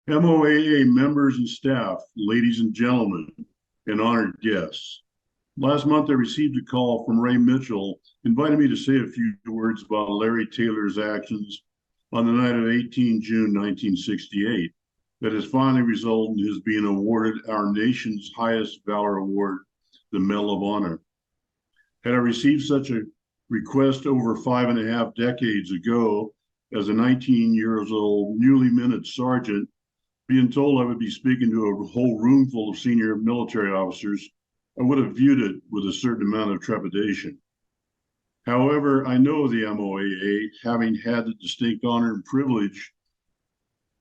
MOAA members and staff, ladies and gentlemen, and honored guests. Last month, I received a call from Ray Mitchell inviting me to say a few words about Larry Taylor's actions on the night of 18 June 1968 that has finally resulted in his being awarded our nation's highest valor award, the Medal of Honor. Had I received such a request over 5.5 decades ago as a 19-year-old newly minted sergeant, being told I would be speaking to a whole room full of senior military officers, I would have viewed it with a certain amount of trepidation. However, I know the MOAA, having had the distinct honor and privilege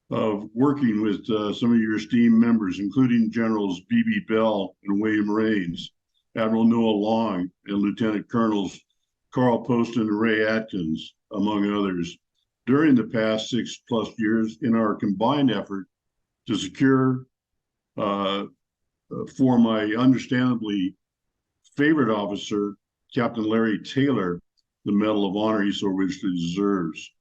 of working with some of your esteemed members, including Generals B.B. Bell and William Raines, Admiral Noah Long, and Lieutenant Colonels Carl Poston and Ray Atkins, among others, during the past 6+ years in our combined effort to secure for my understandably favorite officer, Captain Larry Taylor, the Medal of Honor he so richly deserves.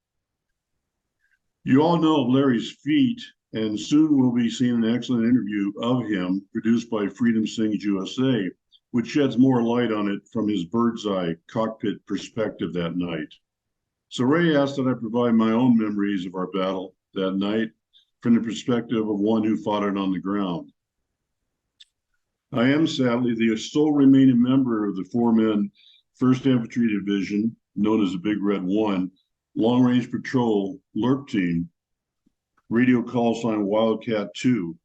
You all know of Larry's feat, and soon we'll be seeing an excellent interview of him produced by Freedom Sings USA, which sheds more light on it from his bird's eye cockpit perspective that night. So Ray asked that I provide my own memories of our battle that night from the perspective of one who fought it on the ground. I am sadly the sole remaining member of the 4-man 1st Infantry Division, known as the Big Red One, Long Range Patrol LRRP team, radio call sign Wildcat 2,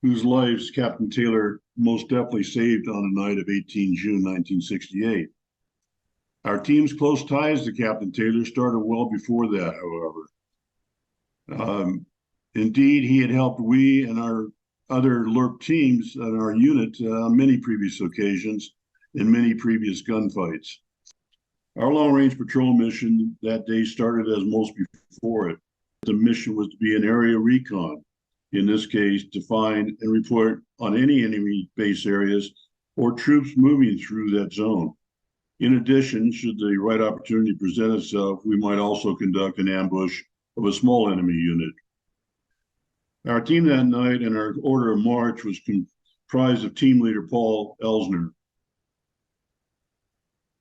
whose lives Captain Taylor most definitely saved on the night of 18 June 1968. Our team's close ties to Captain Taylor started well before that, however. Indeed, he had helped we and our other LRRP teams and our unit on many previous occasions in many previous gunfights. Our long-range patrol mission that day started as most before it. The mission was to be an area recon, in this case, to find and report on any enemy base areas or troops moving through that zone. In addition, should the right opportunity present itself, we might also conduct an ambush of a small enemy unit. Our team that night and our order of march was comprised of team leader Paul Elsner,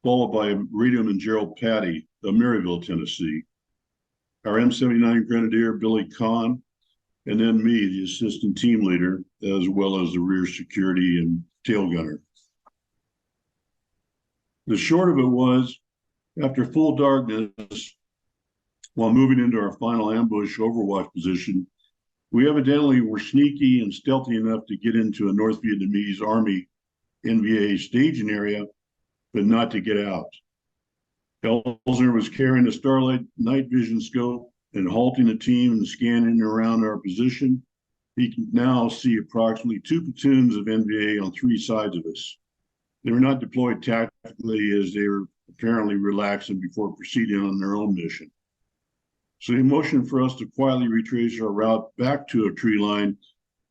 followed by Radioman Gerald Patty of Maryville, Tennessee, our M79 Grenadier Billy Kahn, and then me, the assistant team leader, as well as the rear security and tail gunner. The short of it was, after full darkness, while moving into our final ambush overwatch position, we evidently were sneaky and stealthy enough to get into a North Vietnamese Army NVA staging area, but not to get out. Elsner was carrying a Starlight night vision scope and halting the team and scanning around our position. He can now see approximately 2 platoons of NVA on 3 sides of us. They were not deployed tactically as they were apparently relaxing before proceeding on their own mission. So he motioned for us to quietly retrace our route back to a tree line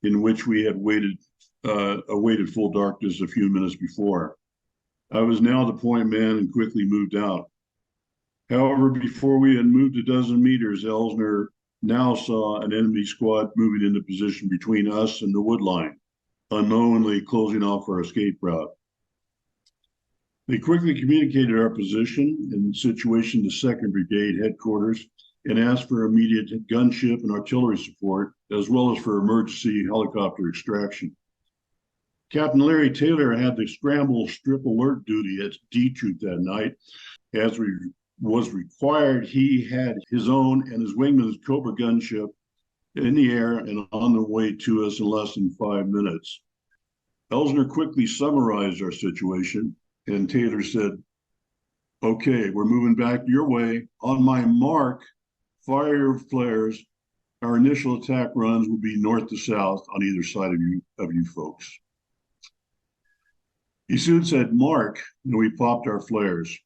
in which we had awaited full darkness a few minutes before. I was now the point man and quickly moved out. However, before we had moved a dozen meters, Elsner now saw an enemy squad moving into position between us and the wood line, unknowingly closing off our escape route. They quickly communicated our position and situation to 2nd Brigade headquarters and asked for immediate gunship and artillery support, as well as for emergency helicopter extraction. Captain Larry Taylor had the scramble strip alert duty at D Troop that night. As was required, he had his own and his wingman's Cobra gunship in the air and on the way to us in less than 5 minutes. Elsner quickly summarized our situation, and Taylor said, "Okay, we're moving back your way. On my mark, fire your flares. Our initial attack runs will be north to south on either side of you folks." He soon said, "Mark," and we popped our flares.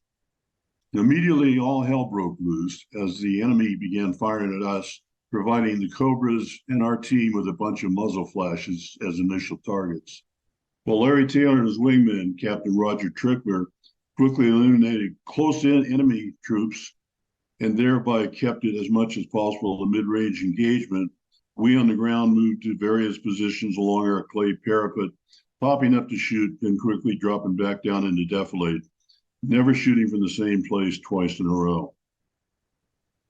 Immediately, all hell broke loose as the enemy began firing at us, providing the Cobras and our team with a bunch of muzzle flashes as initial targets. While Larry Taylor and his wingman, Captain Roger Trickler, quickly eliminated close-in enemy troops and thereby kept it as much as possible a mid-range engagement, We on the ground moved to various positions along our clay parapet, popping up to shoot, then quickly dropping back down into defilade, never shooting from the same place twice in a row.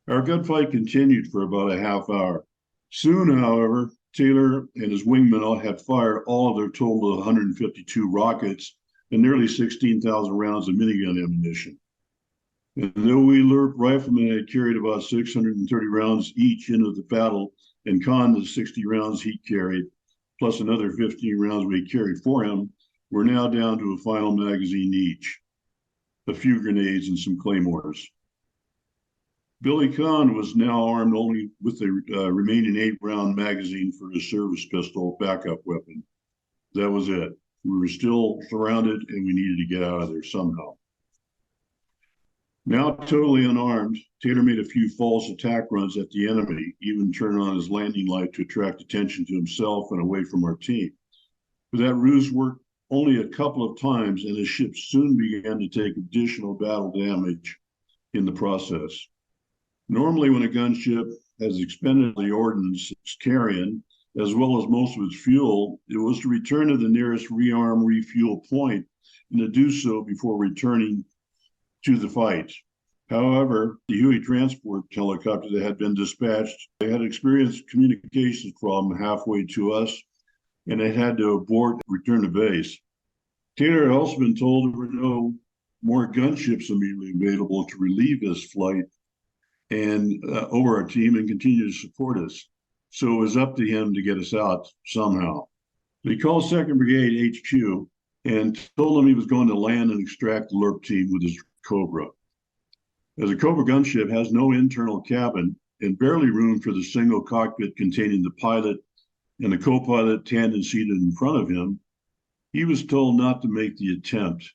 Our gunfight continued for about a half hour. Soon, however, Taylor and his wingmen had fired all of their total of 152 rockets and nearly 16,000 rounds of minigun ammunition. And though we LRRP riflemen had carried about 630 rounds each into the battle and conned the 60 rounds he carried, plus another 15 rounds we carried for him, we're now down to a final magazine each, a few grenades and some claymores. Billy Kahn was now armed only with the remaining 8-round magazine for his service pistol backup weapon. That was it. We were still surrounded and we needed to get out of there somehow. Now totally unarmed, Taylor made a few false attack runs at the enemy, even turned on his landing light to attract attention to himself and away from our team. But that ruse worked only a couple of times, and his ship soon began to take additional battle damage in the process. Normally, when a gunship has expended the ordnance it's carrying, as well as most of its fuel, it was to return to the nearest rearm, refuel point, and to do so before returning to the fight. However, the Huey transport helicopter that had been dispatched, they had experienced a communications problem halfway to us, and it had to abort and return to base. Taylor had also been told there were no more gunships immediately available to relieve his flight and over our team and continue to support us. So it was up to him to get us out somehow. He called 2nd Brigade HQ and told them he was going to land and extract the LRRP team with his Cobra. As a Cobra gunship has no internal cabin and barely room for the single cockpit containing the pilot and the co-pilot tandem seated in front of him, he was told not to make the attempt.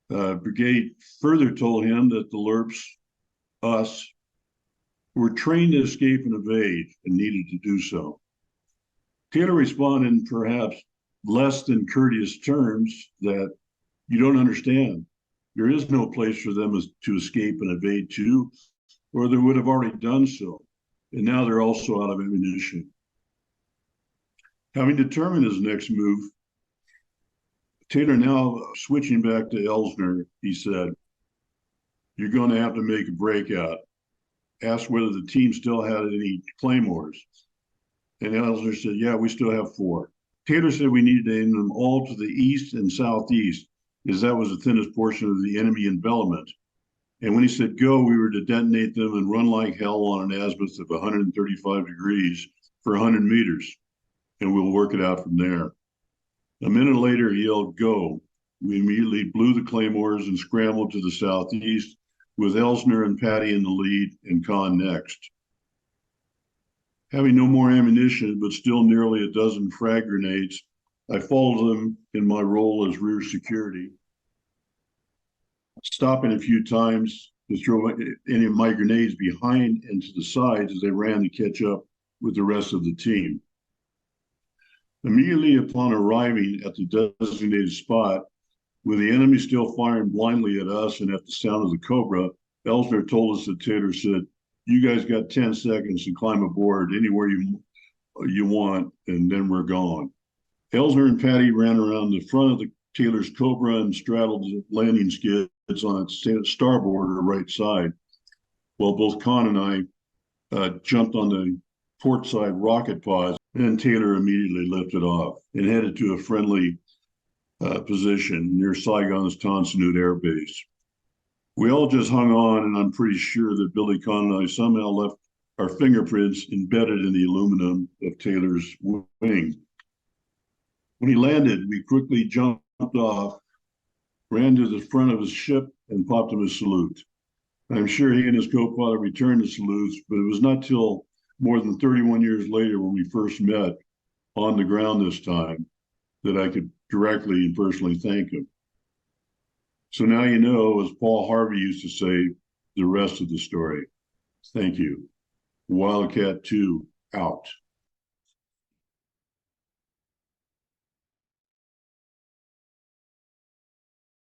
Brigade further told him that the LRRPs, us, were trained to escape and evade and needed to do so. Taylor responded in perhaps less than courteous terms that you don't understand. There is no place for them to escape and evade to, or they would have already done so. And now they're also out of ammunition. Having determined his next move, Taylor now switching back to Elsner, he said, "You're going to have to make a breakout." Asked whether the team still had any claymores. And Elsner said, "Yeah, we still have 4. Taylor said we needed to aim them all to the east and southeast, as that was the thinnest portion of the enemy envelopment. And when he said go, we were to detonate them and run like hell on an azimuth of 135 degrees for 100 meters. And we'll work it out from there. A minute later, he yelled, "Go." We immediately blew the claymores and scrambled to the southeast, with Elsner and Patty in the lead and Kahn next. Having no more ammunition, but still nearly a dozen frag grenades, I followed them in my role as rear security, stopping a few times to throw any of my grenades behind and to the sides as they ran to catch up with the rest of the team. Immediately upon arriving at the designated spot, with the enemy still firing blindly at us and at the sound of the Cobra, Elsner told us that Taylor said, "You guys got 10 seconds to climb aboard anywhere you want, and then we're gone." Elsner and Patty ran around the front of the Taylor's Cobra and straddled the landing skids on its starboard or right side, while both Kahn and I jumped on the port side rocket pods, and Taylor immediately lifted off and headed to a friendly position near Saigon's Tonsanut Air Base. We all just hung on, and I'm pretty sure that Billy Kahn and I somehow left our fingerprints embedded in the aluminum of Taylor's wing. When he landed, we quickly jumped off, ran to the front of his ship, and popped him a salute. I'm sure he and his co-pilot returned the salutes, but it was not till more than 31 years later when we first met on the ground this time that I could directly and personally thank him. So now you know, as Paul Harvey used to say, the rest of the story. Thank you. Wildcat 2 out.